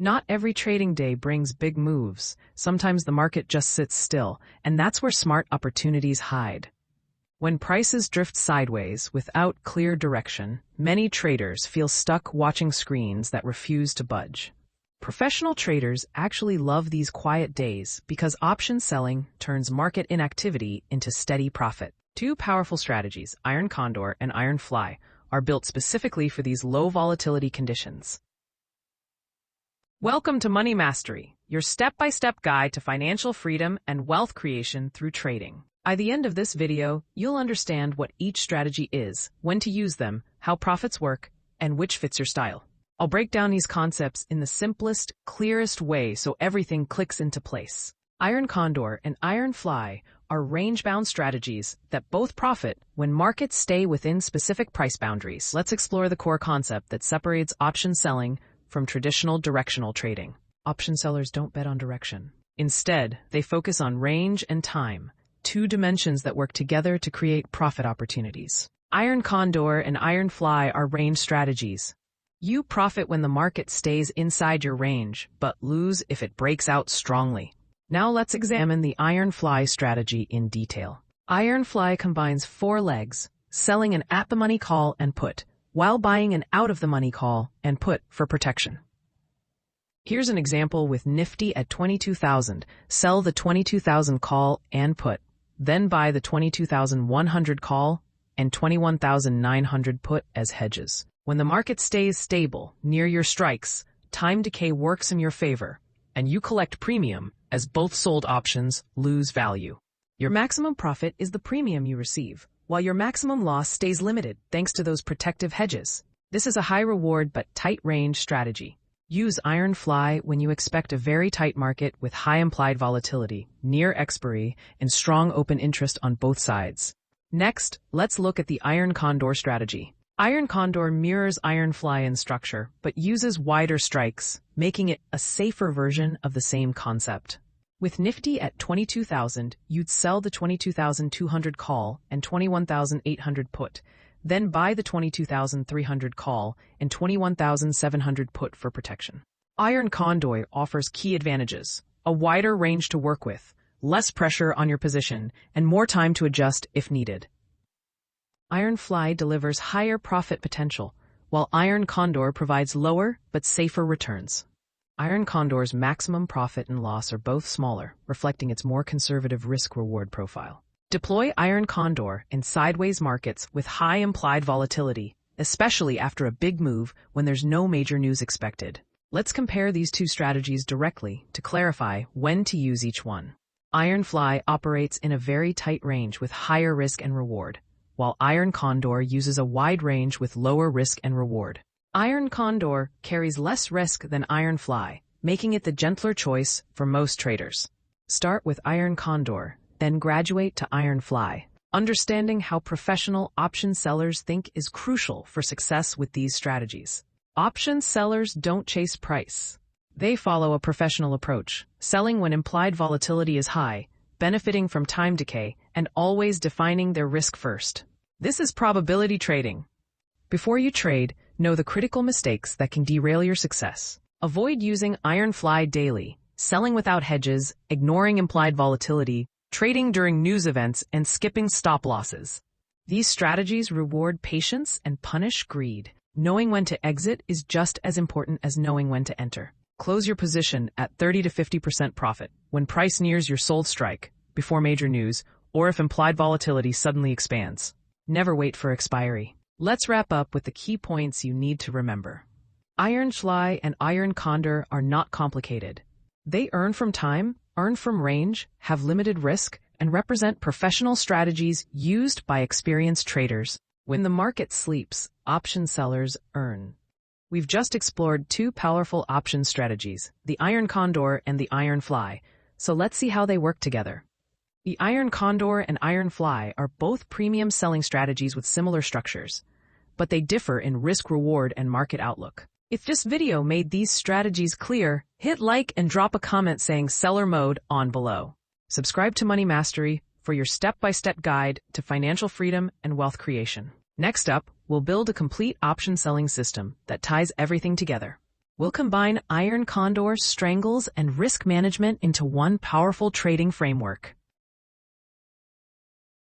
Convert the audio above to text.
Not every trading day brings big moves. Sometimes the market just sits still, and that's where smart opportunities hide. When prices drift sideways without clear direction, many traders feel stuck watching screens that refuse to budge. Professional traders actually love these quiet days because option selling turns market inactivity into steady profit. Two powerful strategies, Iron Condor and Iron Fly, are built specifically for these low volatility conditions. Welcome to Money Mastery, your step-by-step guide to financial freedom and wealth creation through trading. By the end of this video, you'll understand what each strategy is, when to use them, how profits work, and which fits your style. I'll break down these concepts in the simplest, clearest way so everything clicks into place. Iron Condor and Iron Fly are range-bound strategies that both profit when markets stay within specific price boundaries. Let's explore the core concept that separates option selling from traditional directional trading. Option sellers don't bet on direction. Instead, they focus on range and time, two dimensions that work together to create profit opportunities. Iron Condor and Iron Fly are range strategies. You profit when the market stays inside your range, but lose if it breaks out strongly. Now let's examine the Iron Fly strategy in detail. Iron Fly combines four legs, selling an at-the-money call and put, while buying an out-of-the-money call and put for protection. Here's an example with Nifty at 22,000. Sell the 22,000 call and put, then buy the 22,100 call and 21,900 put as hedges. When the market stays stable, near your strikes, time decay works in your favor, and you collect premium as both sold options lose value. Your maximum profit is the premium you receive, while your maximum loss stays limited thanks to those protective hedges. This is a high reward but tight range strategy. Use Iron Fly when you expect a very tight market with high implied volatility, near expiry, and strong open interest on both sides. Next, let's look at the Iron Condor strategy. Iron Condor mirrors Iron Fly in structure, but uses wider strikes, making it a safer version of the same concept. With Nifty at 22,000, you'd sell the 22,200 call and 21,800 put, then buy the 22,300 call and 21,700 put for protection. Iron Condor offers key advantages: a wider range to work with, less pressure on your position, and more time to adjust if needed. Iron Fly delivers higher profit potential, while Iron Condor provides lower but safer returns. Iron Condor's maximum profit and loss are both smaller, reflecting its more conservative risk-reward profile. Deploy Iron Condor in sideways markets with high implied volatility, especially after a big move when there's no major news expected. Let's compare these two strategies directly to clarify when to use each one. Iron Fly operates in a very tight range with higher risk and reward, while Iron Condor uses a wide range with lower risk and reward. Iron Condor carries less risk than Iron Fly, making it the gentler choice for most traders. Start with Iron Condor, then graduate to Iron Fly. Understanding how professional option sellers think is crucial for success with these strategies. Option sellers don't chase price. They follow a professional approach, selling when implied volatility is high, benefiting from time decay, and always defining their risk first. This is probability trading. Before you trade, know the critical mistakes that can derail your success. Avoid using Iron Fly daily, selling without hedges, ignoring implied volatility, trading during news events, and skipping stop losses. These strategies reward patience and punish greed. Knowing when to exit is just as important as knowing when to enter. Close your position at 30 to 50% profit when price nears your sold strike, before major news, or if implied volatility suddenly expands. Never wait for expiry. Let's wrap up with the key points you need to remember. Iron Fly and Iron Condor are not complicated. They earn from time, earn from range, have limited risk, and represent professional strategies used by experienced traders. When the market sleeps, option sellers earn. We've just explored two powerful option strategies, the Iron Condor and the Iron Fly, so let's see how they work together. The Iron Condor and Iron Fly are both premium selling strategies with similar structures, but they differ in risk-reward and market outlook. If this video made these strategies clear, hit like and drop a comment saying seller mode on below. Subscribe to Money Mastery for your step-by-step guide to financial freedom and wealth creation. Next up, we'll build a complete option selling system that ties everything together. We'll combine Iron Condor, strangles, and risk management into one powerful trading framework.